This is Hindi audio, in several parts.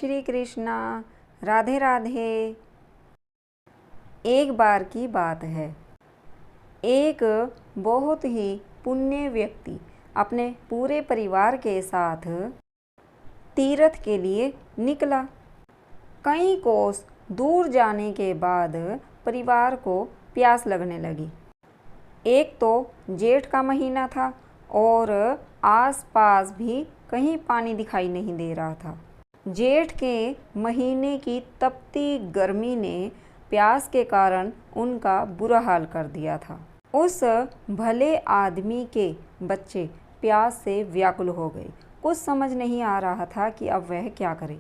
श्री कृष्णा। राधे राधे। एक बार की बात है, एक बहुत ही पुण्य व्यक्ति अपने पूरे परिवार के साथ तीर्थ के लिए निकला। कई कोस दूर जाने के बाद परिवार को प्यास लगने लगी। एक तो जेठ का महीना था और आसपास भी कहीं पानी दिखाई नहीं दे रहा था। जेठ के महीने की तपती गर्मी ने प्यास के कारण उनका बुरा हाल कर दिया था। उस भले आदमी के बच्चे प्यास से व्याकुल हो गए। कुछ समझ नहीं आ रहा था कि अब वह क्या करे।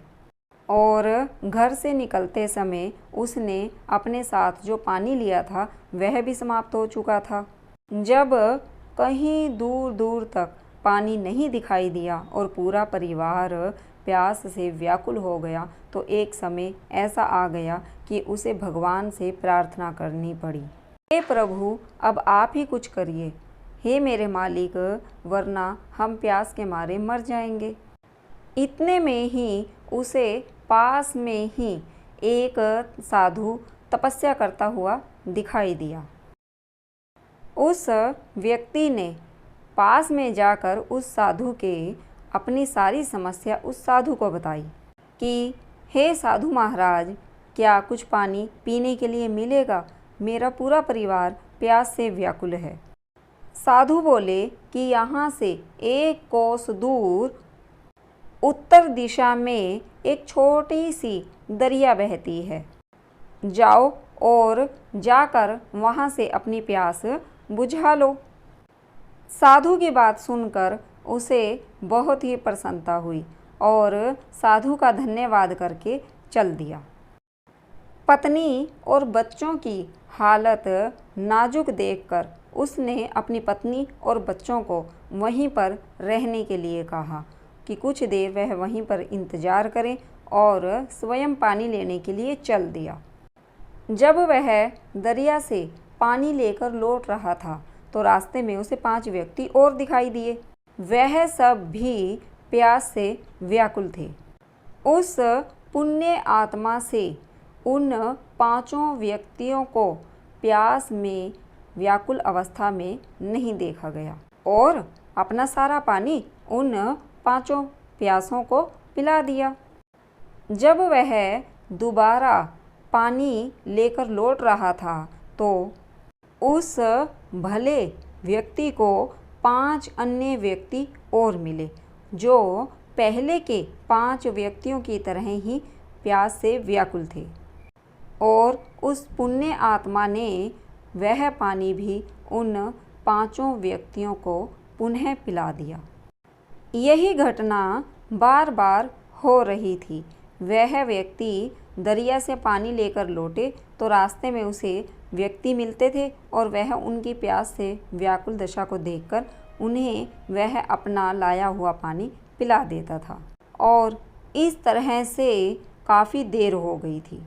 और घर से निकलते समय उसने अपने साथ जो पानी लिया था वह भी समाप्त हो चुका था। जब कहीं दूर दूर तक पानी नहीं दिखाई दिया और पूरा परिवार प्यास से व्याकुल हो गया तो एक समय ऐसा आ गया कि उसे भगवान से प्रार्थना करनी पड़ी। हे प्रभु, अब आप ही कुछ करिए। हे मेरे मालिक, वरना हम प्यास के मारे मर जाएंगे। इतने में ही उसे पास में ही एक साधु तपस्या करता हुआ दिखाई दिया। उस व्यक्ति ने पास में जाकर उस साधु के अपनी सारी समस्या उस साधु को बताई कि हे साधु महाराज, क्या कुछ पानी पीने के लिए मिलेगा? मेरा पूरा परिवार प्यास से व्याकुल है। साधु बोले कि यहाँ से एक कोस दूर उत्तर दिशा में एक छोटी सी दरिया बहती है। जाओ और जाकर वहाँ से अपनी प्यास बुझा लो। साधु की बात सुनकर उसे बहुत ही प्रसन्नता हुई और साधु का धन्यवाद करके चल दिया। पत्नी और बच्चों की हालत नाजुक देखकर उसने अपनी पत्नी और बच्चों को वहीं पर रहने के लिए कहा कि कुछ देर वह वहीं पर इंतज़ार करें और स्वयं पानी लेने के लिए चल दिया। जब वह दरिया से पानी लेकर लौट रहा था तो रास्ते में उसे 5 व्यक्ति और दिखाई दिए। वह सब भी प्यास से व्याकुल थे। उस पुण्य आत्मा से उन 5 व्यक्तियों को प्यास में व्याकुल अवस्था में नहीं देखा गया और अपना सारा पानी उन 5 प्यासों को पिला दिया। जब वह दोबारा पानी लेकर लौट रहा था तो उस भले व्यक्ति को 5 अन्य व्यक्ति और मिले जो पहले के 5 व्यक्तियों की तरह ही प्यास से व्याकुल थे और उस पुण्य आत्मा ने वह पानी भी उन 5 व्यक्तियों को पुनः पिला दिया। यही घटना बार बार हो रही थी। वह व्यक्ति दरिया से पानी लेकर लौटे तो रास्ते में उसे व्यक्ति मिलते थे और वह उनकी प्यास से व्याकुल दशा को देखकर उन्हें वह अपना लाया हुआ पानी पिला देता था और इस तरह से काफ़ी देर हो गई थी।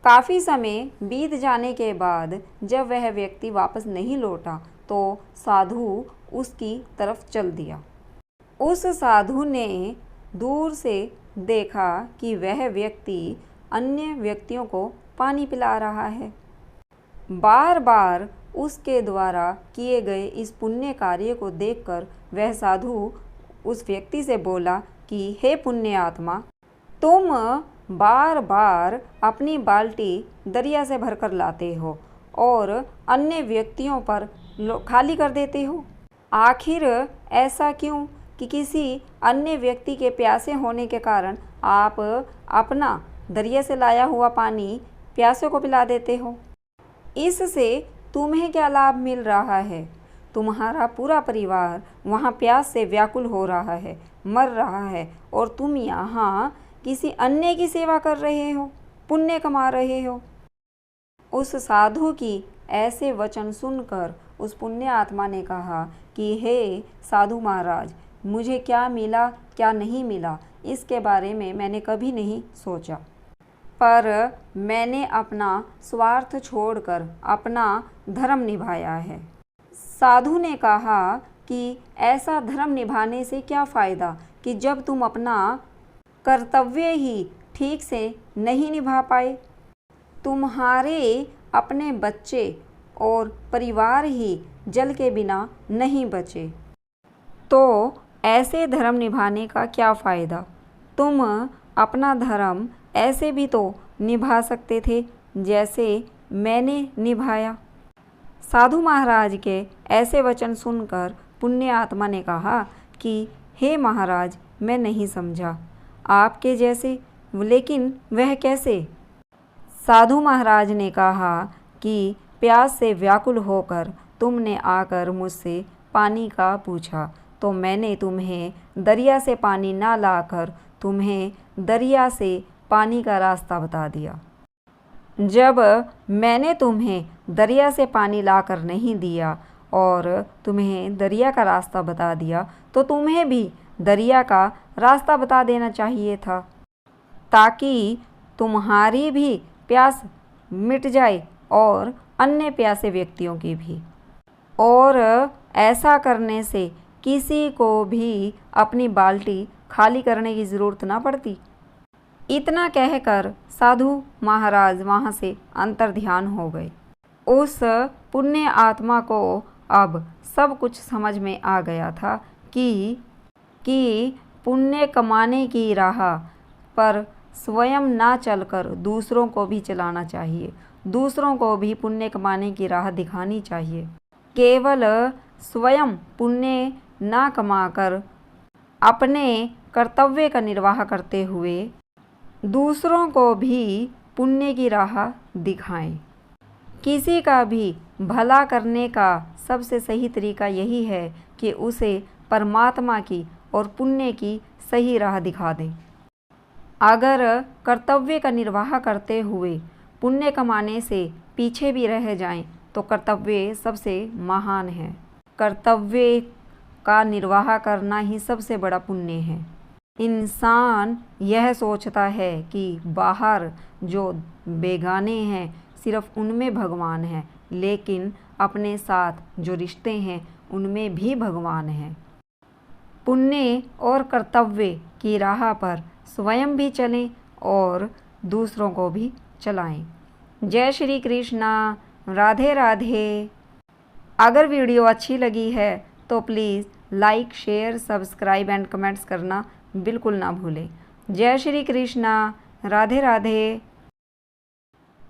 काफ़ी समय बीत जाने के बाद जब वह व्यक्ति वापस नहीं लौटा तो साधु उसकी तरफ चल दिया। उस साधु ने दूर से देखा कि वह व्यक्ति अन्य व्यक्तियों को पानी पिला रहा है। बार बार उसके द्वारा किए गए इस पुण्य कार्य को देखकर वह साधु उस व्यक्ति से बोला कि हे पुण्य आत्मा, तुम बार बार अपनी बाल्टी दरिया से भरकर लाते हो और अन्य व्यक्तियों पर खाली कर देते हो। आखिर ऐसा क्यों कि किसी अन्य व्यक्ति के प्यासे होने के कारण आप अपना दरिया से लाया हुआ पानी प्यासे को पिला देते हो? इससे तुम्हें क्या लाभ मिल रहा है? तुम्हारा पूरा परिवार वहाँ प्यास से व्याकुल हो रहा है, मर रहा है और तुम यहाँ किसी अन्य की सेवा कर रहे हो, पुण्य कमा रहे हो। उस साधु की ऐसे वचन सुनकर उस पुण्य आत्मा ने कहा कि हे साधु महाराज, मुझे क्या मिला क्या नहीं मिला इसके बारे में मैंने कभी नहीं सोचा, पर मैंने अपना स्वार्थ छोड़कर अपना धर्म निभाया है। साधु ने कहा कि ऐसा धर्म निभाने से क्या फ़ायदा कि जब तुम अपना कर्तव्य ही ठीक से नहीं निभा पाए। तुम्हारे अपने बच्चे और परिवार ही जल के बिना नहीं बचे, तो ऐसे धर्म निभाने का क्या फ़ायदा। तुम अपना धर्म ऐसे भी तो निभा सकते थे जैसे मैंने निभाया। साधु महाराज के ऐसे वचन सुनकर पुण्य आत्मा ने कहा कि हे महाराज, मैं नहीं समझा आपके जैसे, लेकिन वह कैसे। साधु महाराज ने कहा कि प्यास से व्याकुल होकर तुमने आकर मुझसे पानी का पूछा, तो मैंने तुम्हें दरिया से पानी ना लाकर तुम्हें दरिया से पानी का रास्ता बता दिया। जब मैंने तुम्हें दरिया से पानी लाकर नहीं दिया और तुम्हें दरिया का रास्ता बता दिया, तो तुम्हें भी दरिया का रास्ता बता देना चाहिए था, ताकि तुम्हारी भी प्यास मिट जाए और अन्य प्यासे व्यक्तियों की भी। और ऐसा करने से किसी को भी अपनी बाल्टी खाली करने की ज़रूरत ना पड़ती। इतना कहकर साधु महाराज वहाँ से अंतर्ध्यान हो गए। उस पुण्य आत्मा को अब सब कुछ समझ में आ गया था कि पुण्य कमाने की राह पर स्वयं ना चलकर दूसरों को भी चलाना चाहिए, दूसरों को भी पुण्य कमाने की राह दिखानी चाहिए। केवल स्वयं पुण्य ना कमाकर अपने कर्तव्य का निर्वाह करते हुए दूसरों को भी पुण्य की राह दिखाएं। किसी का भी भला करने का सबसे सही तरीका यही है कि उसे परमात्मा की और पुण्य की सही राह दिखा दें। अगर कर्तव्य का निर्वाह करते हुए पुण्य कमाने से पीछे भी रह जाएं, तो कर्तव्य सबसे महान है। कर्तव्य का निर्वाह करना ही सबसे बड़ा पुण्य है। इंसान यह सोचता है कि बाहर जो बेगाने हैं सिर्फ उनमें भगवान है, लेकिन अपने साथ जो रिश्ते हैं उनमें भी भगवान है। पुण्य और कर्तव्य की राह पर स्वयं भी चलें और दूसरों को भी चलाएं। जय श्री कृष्णा। राधे राधे। अगर वीडियो अच्छी लगी है तो please like, share, subscribe and comments करना बिल्कुल ना भूलें। जय श्री कृष्णा। राधे राधे।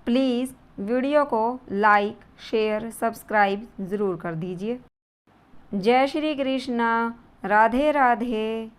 प्लीज़ वीडियो को लाइक, शेयर, सब्सक्राइब ज़रूर कर दीजिए। जय श्री कृष्णा। राधे राधे।